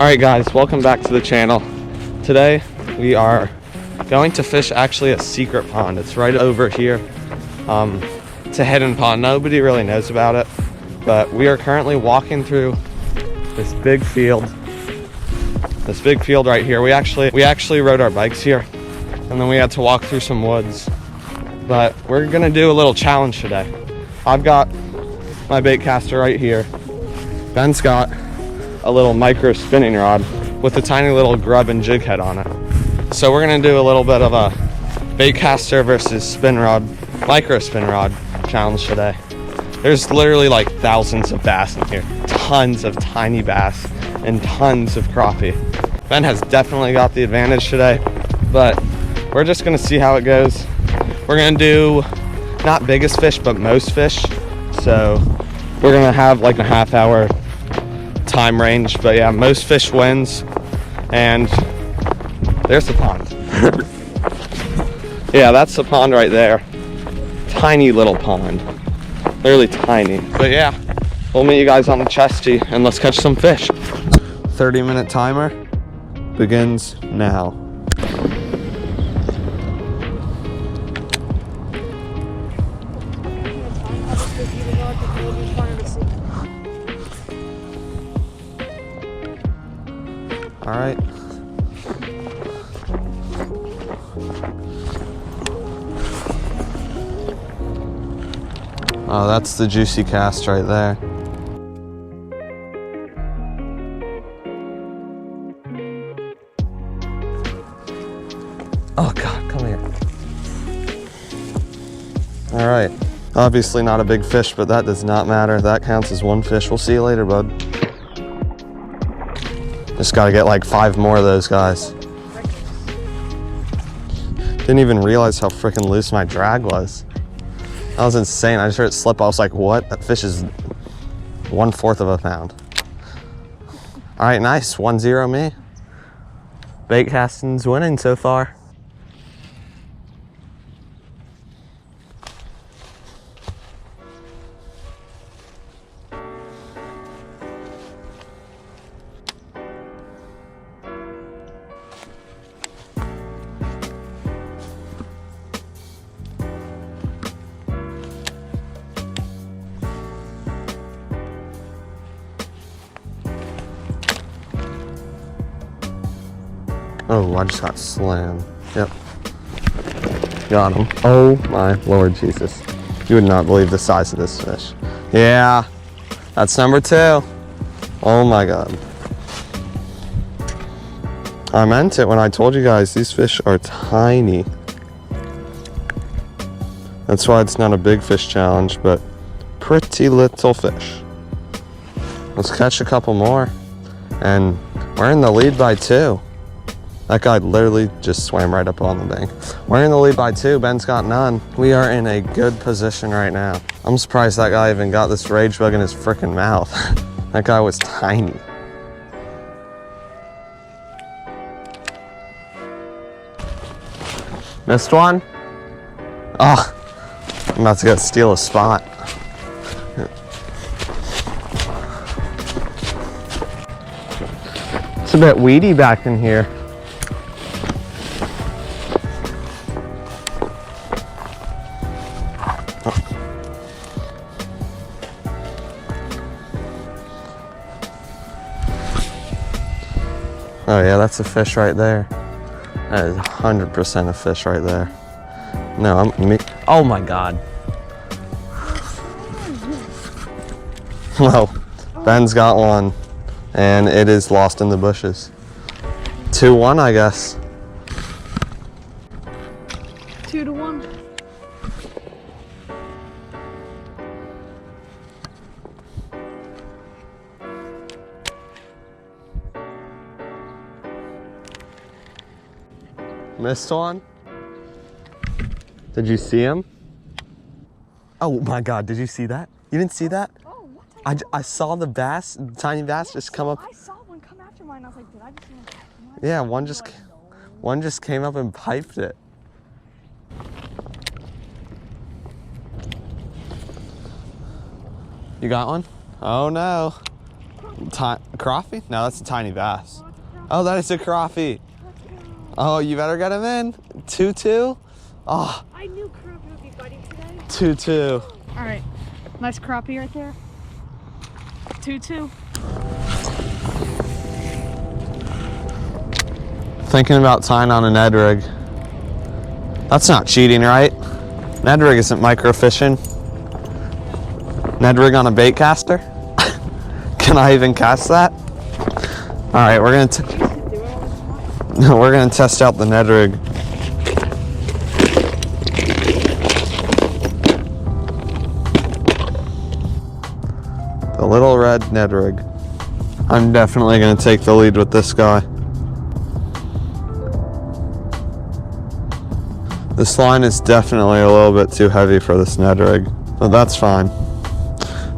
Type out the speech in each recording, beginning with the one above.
Alright guys, welcome back to the channel. Today we are going to fish actually a secret pond. It's right over here. It's a hidden pond. Nobody really knows about it, but we are currently walking through this big field. This big field right here. We actually rode our bikes here, and then we had to walk through some woods. But we're gonna do a little challenge today. I've got my bait caster right here. Ben's got a little micro spinning rod with a tiny little grub and jig head on it. So we're gonna do a little bit of a bait caster versus spin rod, micro spin rod challenge today. There's literally like thousands of bass in here, tons of tiny bass and tons of crappie. Ben has definitely got the advantage today, but we're just gonna see how it goes. We're gonna do not biggest fish, but most fish. So we're gonna have like a half-hour time range, but yeah, most fish wins. And there's the pond. Yeah, that's the pond right there. Tiny little pond, literally tiny. But yeah, we'll meet you guys on the chesty and let's catch some fish. 30-minute timer begins now. All right. Oh, that's the juicy cast right there. Oh God, come here. All right. Obviously not a big fish, but that does not matter. That counts as one fish. We'll see you later, bud. Just gotta get like 5 more of those guys. Didn't even realize how freaking loose my drag was. That was insane. I just heard it slip. I was like, what? That fish is 1/4 of a pound. All right, nice. 1-0 me. Bait casting's winning so far. Oh, I just got slammed. Yep. Got him. Oh my Lord Jesus. You would not believe the size of this fish. Yeah, that's number 2. Oh my God. I meant it when I told you guys these fish are tiny. That's why it's not a big fish challenge, but pretty little fish. Let's catch a couple more. And we're in the lead by 2. That guy literally just swam right up on the bank. We're in the lead by 2. Ben's got none. We are in a good position right now. I'm surprised that guy even got this rage bug in his freaking mouth. That guy was tiny. Missed one? Oh, I'm about to go steal a spot. It's a bit weedy back in here. Oh yeah, that's a fish right there. That is 100% a fish right there. No, oh my God. Well, Ben's got one, and it is lost in the bushes. 2-1, I guess. 2-1. Missed one? Did you see him? Oh my God, did you see that? You didn't see that? Oh, what? I saw the bass, the tiny bass just come up. I saw one come after mine. I was like, did I just see one? Yeah, one just came up and piped it. You got one? Oh no. Crappie? No, that's a tiny bass. Oh, that is a crappie. Oh, you better get him in. 2-2. Oh, I knew crappie would be biting today. 2-2. All right, nice crappie right there. 2-2. Thinking about tying on a Ned rig. That's not cheating, right? Ned rig isn't microfishing. Ned rig on a bait caster? Can I even cast that? All right, we're gonna we're gonna test out the Ned rig. The little red Ned rig. I'm definitely gonna take the lead with this guy. This line is definitely a little bit too heavy for this Ned rig, but that's fine.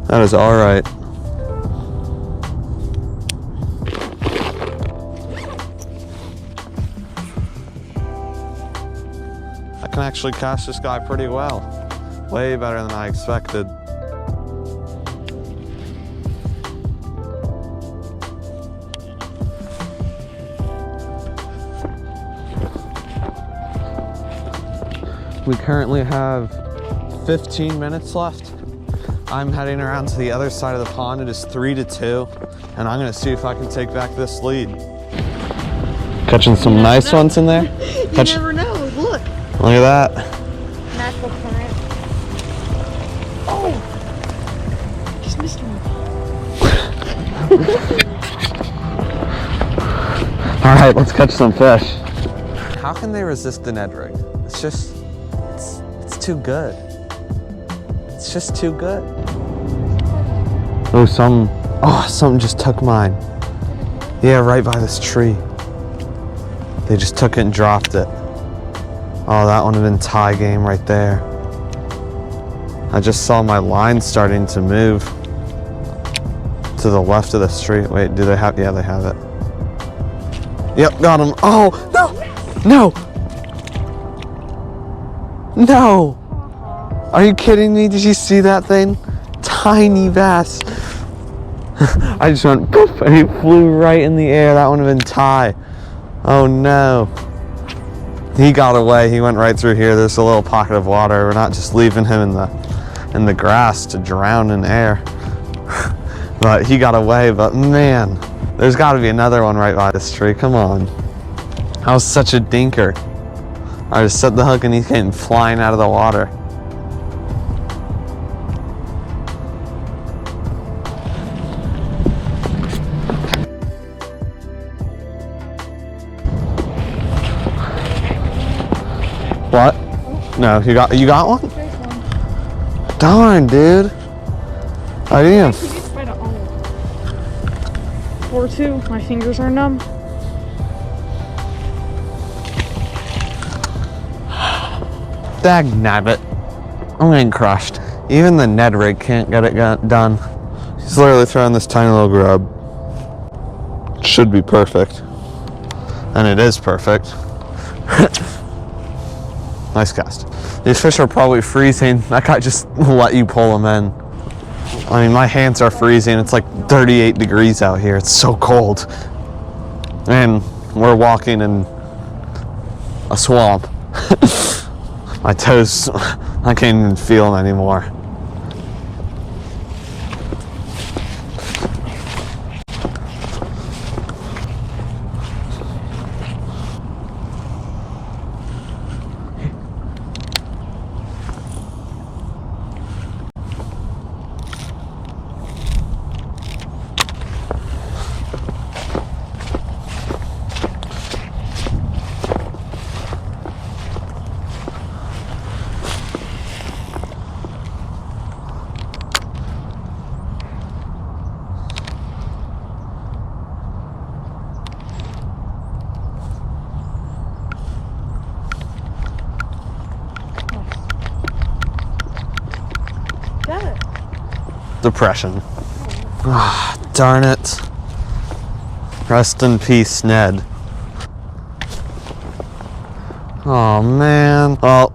That is all right. I can actually cast this guy pretty well. Way better than I expected. We currently have 15 minutes left. I'm heading around to the other side of the pond. It is 3-2, and I'm gonna see if I can take back this lead. Catching some nice ones in there. You never know. Look. Look at that. Natural current. Oh! Just missed one. All right, let's catch some fish. How can they resist the Ned rig? It's just, it's too good. It's just too good. Oh, something just took mine. Yeah, right by this tree. They just took it and dropped it. Oh, that one would have been tie game right there. I just saw my line starting to move to the left of the street. Wait, do they have, yeah, they have it. Yep, got him. Oh, no, no. No. Are you kidding me? Did you see that thing? Tiny bass. I just went poof and he flew right in the air. That one would have been tie. Oh no. He got away. He went right through here. There's a little pocket of water. We're not just leaving him in the grass to drown in air. But he got away. But man, there's got to be another one right by this tree. Come on. That was such a dinker. I just set the hook and he came flying out of the water. What? No, you got one? There's one. Darn, dude. I didn't Actually, it's by the olive. 4-2. My fingers are numb. Dag nabbit. I'm getting crushed. Even the Ned rig can't get it done. He's literally throwing this tiny little grub. Should be perfect. And it is perfect. Nice cast. These fish are probably freezing. That guy just let you pull them in. I mean, my hands are freezing. It's like 38 degrees out here. It's so cold. And we're walking in a swamp. My toes, I can't even feel them anymore. Got it. Depression. Ah, darn it. Rest in peace, Ned. Oh man. Well,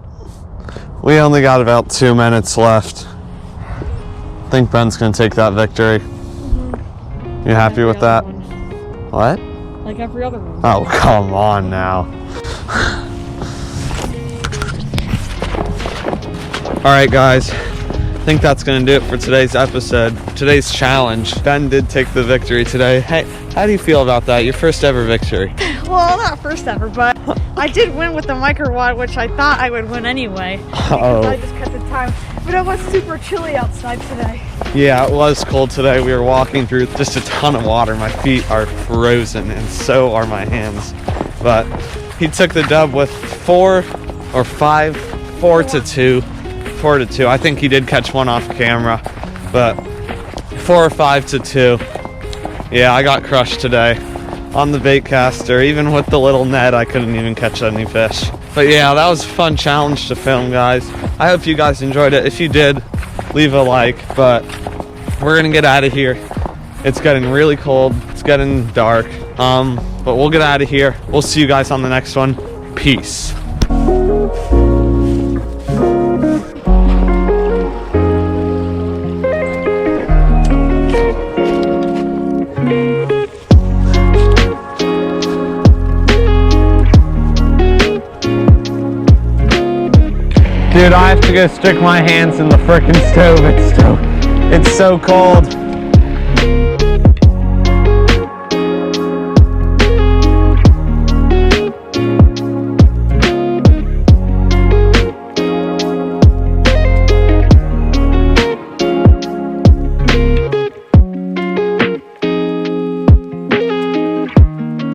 we only got about 2 minutes left. I think Ben's gonna take that victory. You happy Every with other that? one. What? Like every other one. Oh, come on now. All right, guys. I think that's gonna do it for today's episode, today's challenge. Ben did take the victory today. Hey, how do you feel about that? Your first ever victory. Well, not first ever, but I did win with the micro wad, which I thought I would win anyway. Because I just kept the time. But it was super chilly outside today. Yeah, it was cold today. We were walking through just a ton of water. My feet are frozen and so are my hands. But he took the dub with 4 to 2. 4 to 2. I think he did catch one off camera, but 4 or 5 to 2. Yeah, I got crushed today on the bait caster. Even with the little net, I couldn't even catch any fish. But yeah, that was a fun challenge to film, guys. I hope you guys enjoyed it. If you did, leave a like. But we're gonna get out of here. It's getting really cold. It's getting dark. But we'll get out of here. We'll see you guys on the next one. Peace. Dude, I have to go stick my hands in the frickin' stove. It's so cold.